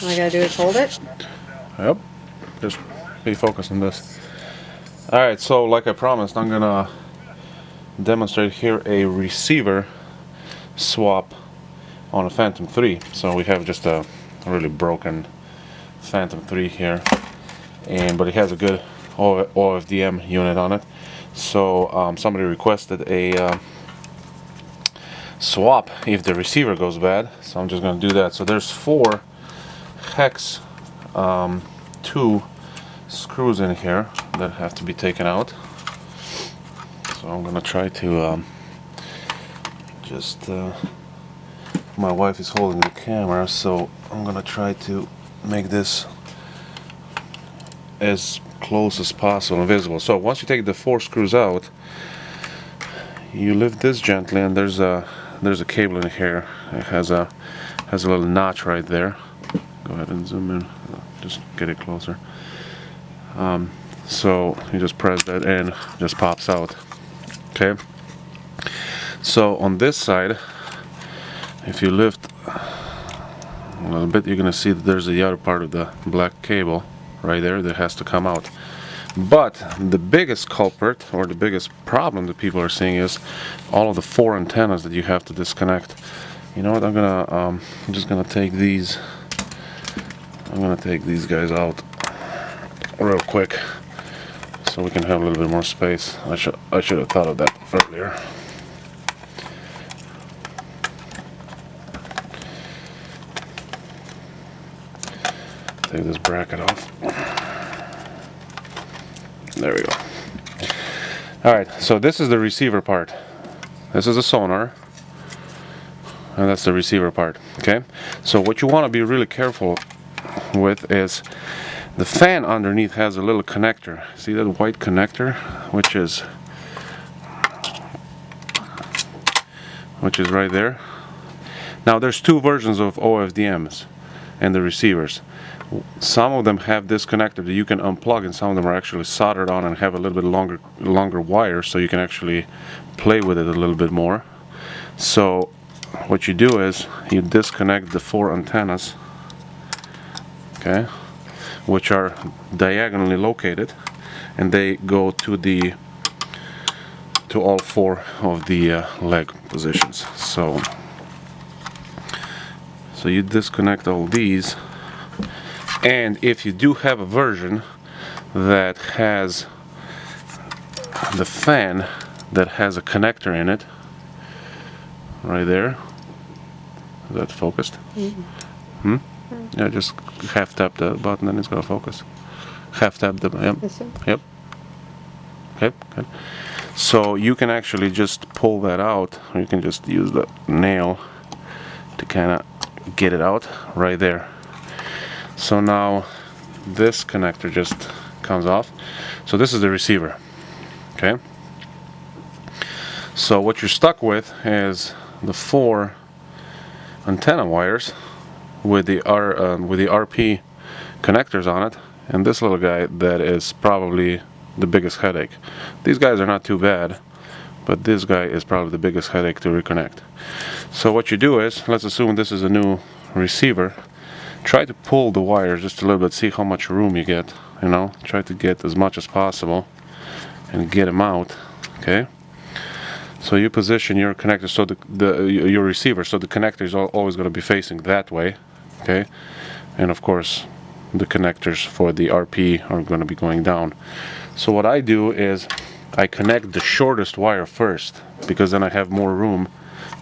All I gotta do is hold it. Yep. Just be focused on this. Alright, so like I promised, I'm gonna demonstrate here a receiver swap on a Phantom 3. So we have just a really broken Phantom 3 here, but it has a good OFDM unit on it. So somebody requested a swap if the receiver goes bad, so I'm just gonna do that. So there's 4 hex 2 screws in here that have to be taken out. So I'm gonna try to my wife is holding the camera, so I'm gonna try to make this as close as possible and visible. So once you take the 4 screws out, you lift this gently, and there's a cable in here. It has a little notch right there. Go ahead and zoom in, just get it closer. So you just press that and it just pops out. Okay, so on this side, if you lift a little bit, you're gonna see that there's the other part of the black cable right there that has to come out. But the biggest culprit, or the biggest problem that people are seeing, is all of the 4 antennas that you have to disconnect. You know what, I'm just gonna take these guys out real quick so we can have a little bit more space. I should have thought of that earlier. Take this bracket off. There we go. Alright, so this is the receiver part. This is a sonar, and that's the receiver part. Okay, so what you want to be really careful with is the fan underneath has a little connector. See that white connector, which is right there. Now there's 2 versions of OFDMs and the receivers. Some of them have this connector that you can unplug, and some of them are actually soldered on and have a little bit longer wire, so you can actually play with it a little bit more. So what you do is you disconnect the 4 antennas, okay, which are diagonally located, and they go to all 4 of the leg positions. So you disconnect all these. And if you do have a version that has the fan that has a connector in it, right there, is that focused? Mm-hmm. Yeah, just half tap the button and it's gonna focus. Half tap the, yep. Okay, good. So you can actually just pull that out, or you can just use the nail to kind of get it out right there. So now this connector just comes off. So this is the receiver. Okay. So what you're stuck with is the 4 antenna wires with the RP connectors on it, and this little guy that is probably the biggest headache. These guys are not too bad, but this guy is probably the biggest headache to reconnect. So what you do is, let's assume this is a new receiver. Try to pull the wires just a little bit, see how much room you get, you know, try to get as much as possible and get them out. Okay, so you position your connector, so your receiver, so the connector is always going to be facing that way. Okay, and of course the connectors for the RP are going to be going down. So what I do is I connect the shortest wire first, because then I have more room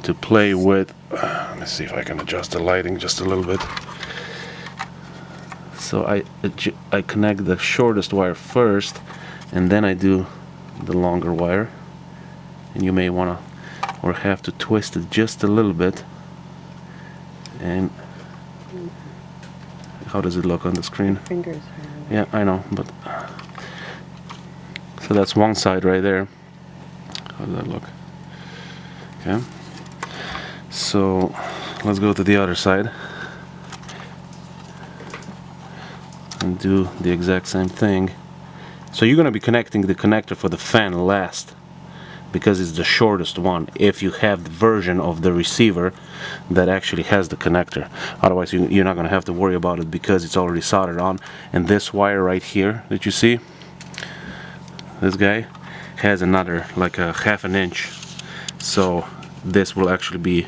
to play with. Let me see if I can adjust the lighting just a little bit. So I connect the shortest wire first, and then I do the longer wire. And you may want to, or have to twist it just a little bit. And how does it look on the screen? Fingers. Yeah, I know, but so that's one side right there. How does that look? Okay. So let's go to the other side and do the exact same thing. So you're going to be connecting the connector for the fan last. because it's the shortest one, if you have the version of the receiver that actually has the connector. Otherwise you're not going to have to worry about it because it's already soldered on. And this wire right here that you see, this guy has another like a half an inch, so this will actually be,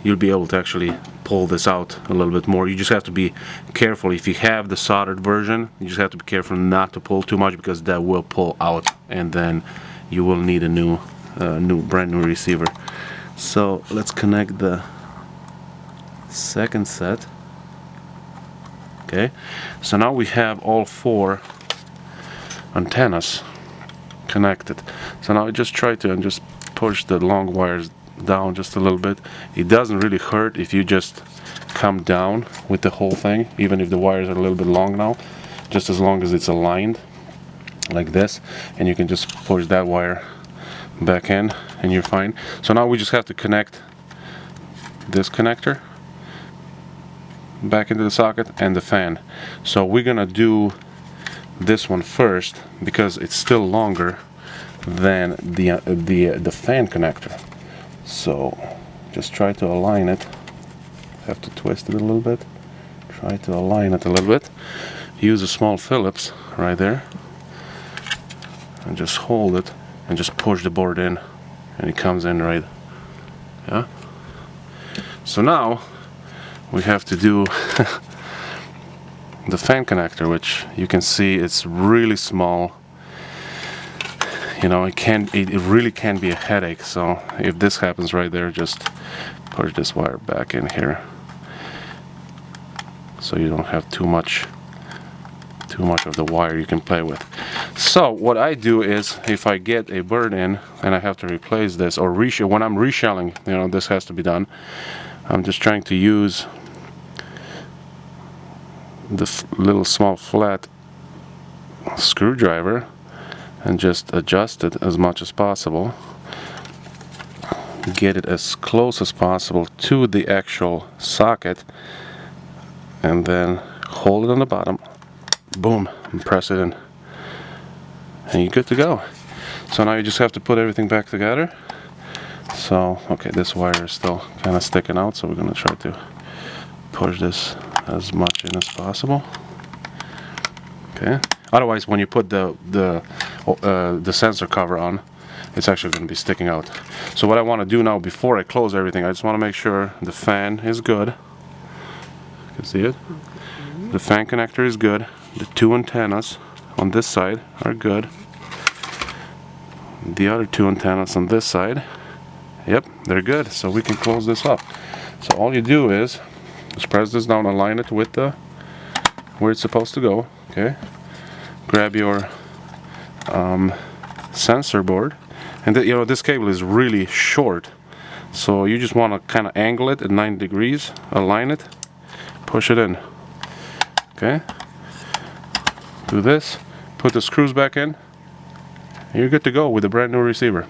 you'll be able to actually pull this out a little bit more. You just have to be careful. If you have the soldered version, you just have to be careful not to pull too much, because that will pull out and then you will need a brand new receiver. So let's connect the second set. Okay, so now we have all 4 antennas connected. So now I just try to and just push the long wires down just a little bit. It doesn't really hurt if you just come down with the whole thing, even if the wires are a little bit long now, just as long as it's aligned like this, and you can just push that wire back in and you're fine. So now we just have to connect this connector back into the socket and the fan. So we're gonna do this one first because it's still longer than the fan connector. So just try to align it. Have to twist it a little bit. Try to align it a little bit. Use a small Phillips right there and just hold it and just push the board in, and it comes in right. Yeah. So now we have to do the fan connector, which you can see it's really small. You know, it really can be a headache. So if this happens right there, just push this wire back in here so you don't have too much of the wire you can play with. So what I do is, if I get a bird in and I have to replace this, or when I'm reshelling, you know, this has to be done. I'm just trying to use the little small flat screwdriver and just adjust it as much as possible. Get it as close as possible to the actual socket, and then hold it on the bottom, boom, and press it in, and you're good to go. So now you just have to put everything back together. So okay, this wire is still kind of sticking out, so we're gonna try to push this as much in as possible. Okay. Otherwise, when you put the sensor cover on, it's actually going to be sticking out. So what I want to do now, before I close everything, I just want to make sure the fan is good. You can see it. The fan connector is good. The 2 antennas on this side are good. The other 2 antennas on this side, yep, they're good. So we can close this up. So all you do is just press this down, align it with where it's supposed to go. Okay. Grab your sensor board, and you know, this cable is really short, so you just want to kind of angle it at 90 degrees, align it, push it in. Okay, do this, put the screws back in, and you're good to go with a brand new receiver.